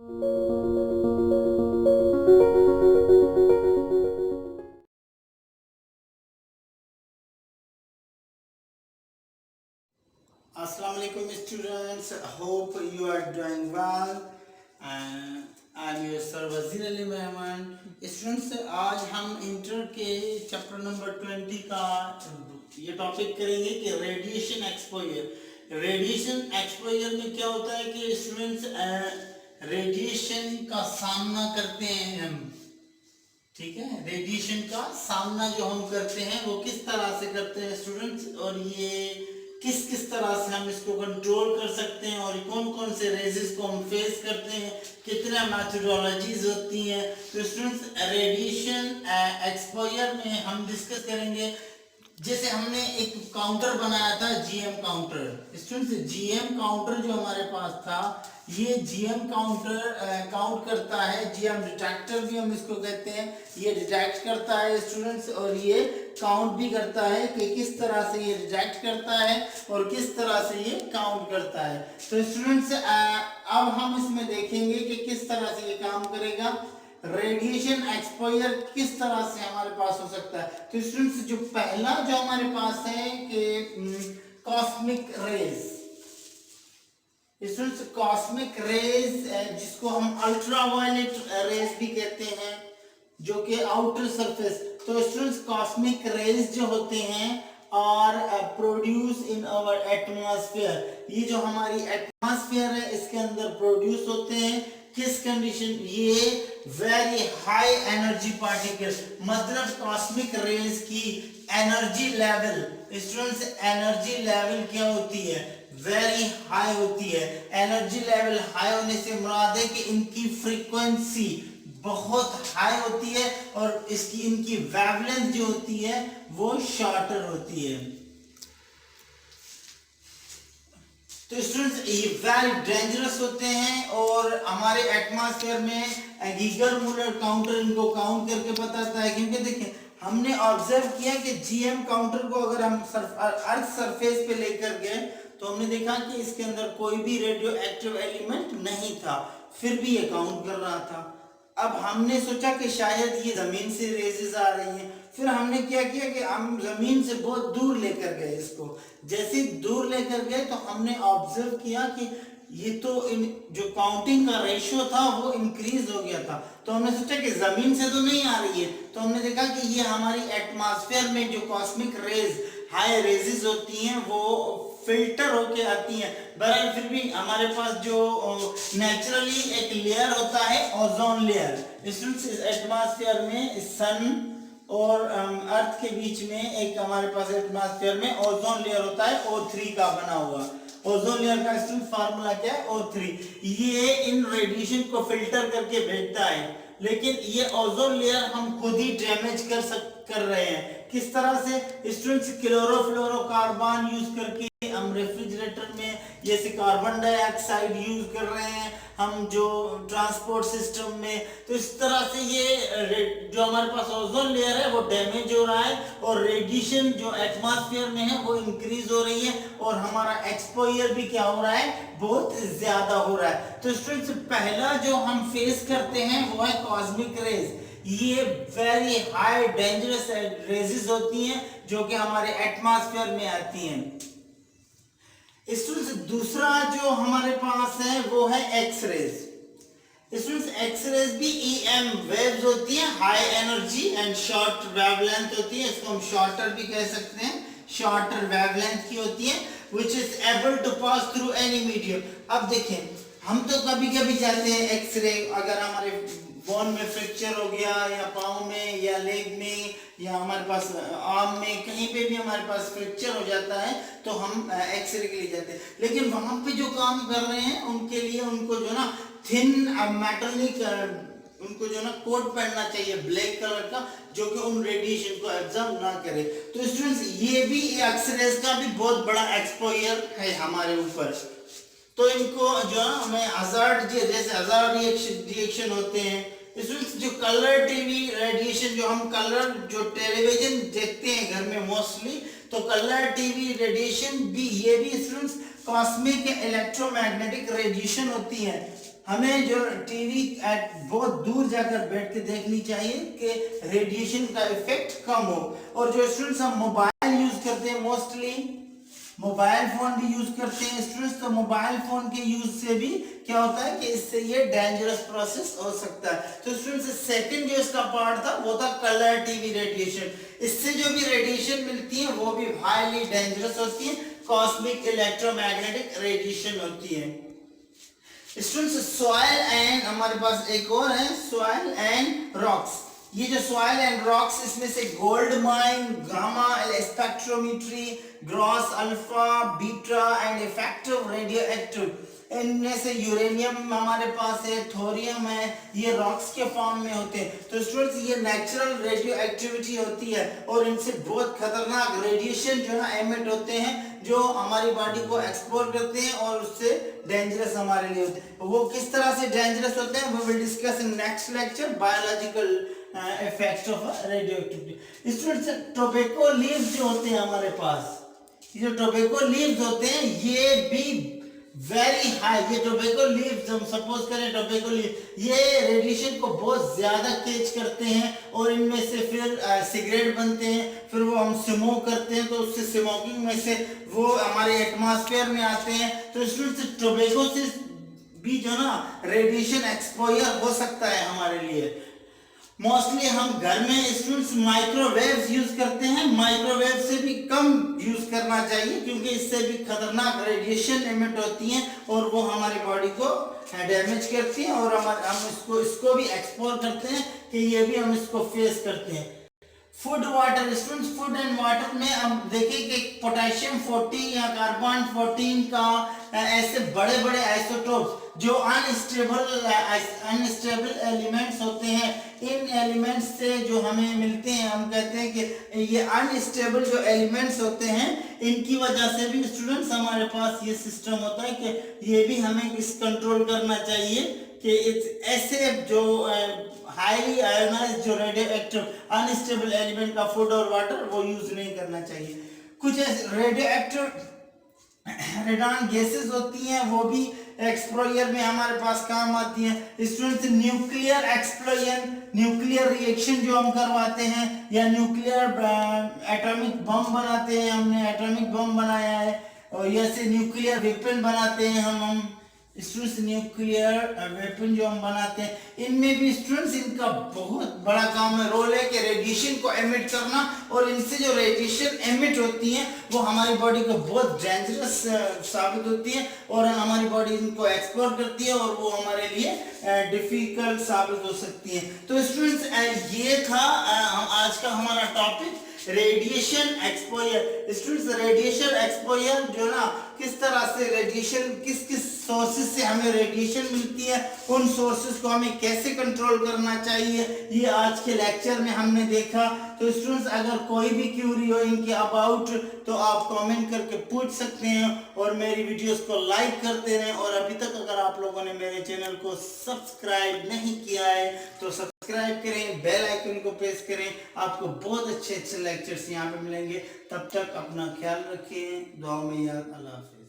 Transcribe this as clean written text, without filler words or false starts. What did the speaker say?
Assalamu alaikum students, hope you are doing well and I am your sir वजीर अली मेहमान। Students, आज हम inter के चैप्टर नंबर 20 का ये टॉपिक करेंगे कि रेडिएशन एक्सपोजर। रेडिएशन एक्सपोजर में क्या होता है कि स्टूडेंट्स रेडिएशन का सामना करते हैं हम, ठीक है। रेडिएशन का सामना जो हम करते हैं वो किस तरह से करते हैं स्टूडेंट्स, और ये किस किस तरह से हम इसको कंट्रोल कर सकते हैं और कौन कौन से रेजेस को हम फेस करते हैं, कितने मेथोडोलॉजीज होती हैं। तो स्टूडेंट्स, रेडिएशन एक्सपोजर में हम डिस्कस करेंगे। जैसे हमने एक काउंटर बनाया था, GM counter. Students, GM counter जो हमारे पास था, ये जीएम काउंटर काउंट करता है। जीएम डिटेक्टर भी हम इसको कहते हैं। ये डिटेक्ट करता है स्टूडेंट्स, और ये काउंट भी करता है कि किस तरह से ये डिटेक्ट करता है और किस तरह से ये काउंट करता है। तो स्टूडेंट्स, अब हम इसमें देखेंगे कि किस तरह से ये काम करेगा। रेडिएशन एक्सपोजर किस तरह से हमारे पास हो सकता है। तो स्टूडेंट्स, जो पहला जो हमारे पास है कि cosmic rays. Students, cosmic rays जिसको हम अल्ट्रावायलेट रेज भी कहते हैं, जो कि आउटर सरफेस। तो स्टूडेंट्स, कॉस्मिक रेज जो होते हैं और प्रोड्यूस इन आवर एटमॉस्फेयर। ये जो हमारी एटमॉस्फेयर है इसके अंदर प्रोड्यूस होते हैं। किस कंडीशन? ये वेरी हाई एनर्जी पार्टिकल, मतलब कॉस्मिक रेज की energy level. Students, energy level क्या होती है? वेरी हाई होती है। एनर्जी लेवल हाई होने से मुराद है कि इनकी फ्रीक्वेंसी बहुत हाई होती है और इसकी इनकी वेवलेंथ जो होती है वो शॉर्टर होती है। तो स्टूडेंट्स, ये वेरी डेंजरस होते हैं और हमारे एटमॉस्फेयर में गीगर मूलर काउंटर इनको काउंट करके बताता है। क्योंकि देखिए, हमने ऑब्जर्व किया कि जीएम काउंटर को अगर हम अर्थ सरफेस पे लेकर गए तो हमने देखा कि इसके अंदर कोई भी रेडियो एक्टिव एलिमेंट नहीं था, फिर भी ये काउंट कर रहा था। अब हमने सोचा कि शायद ये जमीन से रेजेस आ रही हैं। फिर हमने क्या किया कि हम जमीन से बहुत दूर लेकर गए इसको। जैसे दूर लेकर गए तो हमने ऑब्जर्व किया कि ये तो जो काउंटिंग का रेशियो था वो इंक्रीज हो गया था। तो हमने सोचा कि जमीन से तो नहीं आ रही है, तो हमने देखा कि ये हमारी एटमॉस्फेयर में जो कॉस्मिक रेज हाई रेजेस होती हैं वो फिल्टर होके आती हैं। बहरहाल फिर भी हमारे पास जो नेचुरली एक लेयर होता है, ओजोन लेयर। स्टूडेंट्स, इस एटमॉस्फेयर में सन और अर्थ के बीच में एक हमारे पास एटमॉस्फेयर में ओजोन लेयर होता है, O3 का बना हुआ। ओजोन लेयर का स्टूडेंट फार्मूला क्या है? O3। ये इन रेडिएशन को फिल्टर करके भेजता है, लेकिन ये ओजोन लेयर हम खुद ही डैमेज कर रहे हैं। किस तरह से? स्टूडेंट्स, क्लोरोफ्लोरोकार्बन यूज करके हम रेफ्रिजरेटर में जैसे कार्बन डाइऑक्साइड यूज कर रहे हैं, हम जो ट्रांसपोर्ट सिस्टम में। तो इस तरह से ये जो हमारे पास ओजोन लेयर है वो डैमेज हो रहा है और रेडिएशन जो एटमॉस्फेयर में है वो इंक्रीज हो रही है और हमारा एक्सपोजर भी क्या हो रहा है? बहुत ज्यादा हो रहा है। तो स्टूडेंट्स, पहला जो हम फेस करते हैं वो है कॉस्मिक रेज। ये वेरी हाई डेंजरस रेजेस होती हैं जो कि हमारे एटमॉस्फेयर में आती हैं। स्टूडेंट्स, दूसरा जो हमारे पास है वो है X rays. Students, X rays भी EM वेव्स होती हैं, high energy and short wavelength होती है। इसको हम शॉर्टर भी कह सकते हैं, शॉर्टर वेवलेंथ की होती है, which is able to pass through any medium। अब देखें, हम तो कभी कभी जाते हैं एक्सरे, अगर हमारे बोन में फ्रैक्चर हो गया या पाँव में या लेग में या हमारे पास आर्म में, कहीं पे भी हमारे पास फ्रैक्चर हो जाता है तो हम एक्सरे के लिए जाते हैं। लेकिन वहां पे जो काम कर रहे हैं उनके लिए उनको जो ना थिन मेटलिक उनको जो ना कोट पहनना चाहिए ब्लैक कलर का, जो कि उन रेडिएशन को एब्जॉर्ब ना करे। तो स्टूडेंट्स, ये भी एक्सरेज का भी बहुत बड़ा एक्सपोजर है हमारे ऊपर। तो इनको जो हमें हजार्ड, जैसे हजार्ड रिएक्शन होते हैं। स्टूडेंट्स, जो कलर टीवी रेडिएशन, जो हम कलर जो टेलीविजन देखते हैं घर में मोस्टली, तो कलर टीवी रेडिएशन भी, ये भी स्टूडेंट्स कॉस्मिक इलेक्ट्रोमैग्नेटिक रेडिएशन होती है। हमें जो टीवी एट बहुत दूर जाकर बैठ के देखनी चाहिए कि रेडिएशन का इफेक्ट कम हो। और जो स्टूडेंट्स हम मोबाइल यूज करते हैं, मोस्टली मोबाइल फोन भी यूज करते हैं स्टूडेंट्स, तो मोबाइल फोन के यूज से भी क्या होता है कि इससे ये डेंजरस प्रोसेस हो सकता है। तो स्टूडेंट्स सेकंड जो इसका पार्ट था वो था कलर टीवी रेडिएशन। इससे जो भी रेडिएशन मिलती है वो भी हाईली डेंजरस होती है, कॉस्मिक इलेक्ट्रोमैग्नेटिक रेडिएशन होती है। स्टूडेंट्स सॉइल एंड हमारे पास एक और है, सॉइल एंड रॉक्स। ये जो सॉइल एंड रॉक्स, इसमें से gold mine, gamma spectrometry, gross alpha beta and effective radio active, इनमें से यूरेनियम हमारे पास है, थोरियम है, ये रॉक्स के फॉर्म में होते हैं। तो स्टूडेंट्स ये नेचुरल रेडियो एक्टिविटी होती है और इनसे बहुत खतरनाक रेडिएशन जो है एमिट होते हैं, जो हमारी बॉडी को एक्सप्लोर करते हैं और उससे डेंजरस हमारे लिए होते हैं। वो किस तरह से डेंजरस होते हैं we will discuss in next lecture, biological effects of radio activity. Students tobacco leaves जो होते हैं हमारे पास, ये जो टोबैको लीव्स होते हैं ये भी वेरी हाई, ये टोबैको लीव्स हम सपोज करें टोबैको लीव, ये रेडिएशन को बहुत ज्यादा कैच करते हैं और इनमें से फिर सिगरेट बनते हैं, फिर वो हम स्मोक करते हैं तो उससे स्मोकिंग में से वो हमारे एटमॉस्फेयर में आते हैं। तो स्टूडेंट्स टोबैको से भी जो ना रेडिएशन एक्सपोजर हो सकता है हमारे लिए। मोस्टली हम घर में स्टूडेंट्स माइक्रोवेव्स यूज करते हैं, माइक्रोवेव से भी कम यूज करना चाहिए क्योंकि इससे भी खतरनाक रेडिएशन एमिट होती हैं और वो हमारी बॉडी को डैमेज करती हैं और हम इसको भी एक्सप्लोर करते हैं कि ये भी हम इसको फेस करते हैं। Food water, students food and water में हम देखें कि पोटेशियम 14 या कार्बन 14 का ऐसे बड़े बड़े आइसोटोप्स जो अनस्टेबल एलिमेंट्स होते हैं, इन एलिमेंट्स से जो हमें मिलते हैं हम कहते हैं कि ये अनस्टेबल जो एलिमेंट्स होते हैं इनकी वजह से भी स्टूडेंट्स हमारे पास ये सिस्टम होता है कि ये भी हमें इस कंट्रोल करना चाहिए कि ऐसे जो हाईली आयोनाइज्ड जो रेडियो एक्टिव अनस्टेबल एलिमेंट का फूड और वाटर वो यूज नहीं करना चाहिए। कुछ रेडियो एक्टिव रेडॉन गैसेस होती हैं वो भी एक्सप्लोजर में हमारे पास काम आती हैं। Students nuclear explosion, nuclear reaction जो हम करवाते हैं या न्यूक्लियर एटॉमिक बम बनाते हैं, हमने एटॉमिक बम बनाया है और जैसे न्यूक्लियर वेपन बनाते हैं हम स्टूडेंट्स न्यूक्लियर वेपन जो हम बनाते हैं इनमें भी स्टूडेंट्स इनका बहुत बड़ा काम है, रोल है कि रेडिएशन को एमिट करना और इनसे जो रेडिएशन एमिट होती हैं वो हमारी बॉडी को बहुत डेंजरस साबित होती है और हमारी बॉडी इनको एक्सप्लोर करती है और वो हमारे लिए डिफिकल्ट साबित हो सकती है। तो स्टूडेंट्स ये था आज का हमारा topic radiation exposure. Students radiation exposure जो ना किस तरह से रेडिएशन किस किस सोर्सेज से हमें रेडिएशन मिलती है, उन सोर्सेज को हमें कैसे कंट्रोल करना चाहिए, ये आज के लेक्चर में हमने देखा। तो स्टूडेंट्स अगर कोई भी क्यूरी हो इनके अबाउट तो आप कमेंट करके पूछ सकते हैं और मेरी वीडियोस को लाइक करते रहें। और अभी तक अगर आप लोगों ने मेरे चैनल को सब्सक्राइब नहीं किया है तो सब्सक्राइब करें, बेल आइकन को प्रेस करें, आपको बहुत अच्छे अच्छे लेक्चर्स यहाँ पे मिलेंगे। तब तक अपना ख्याल रखें, दुआ में याद, अल्लाह हाफिज़।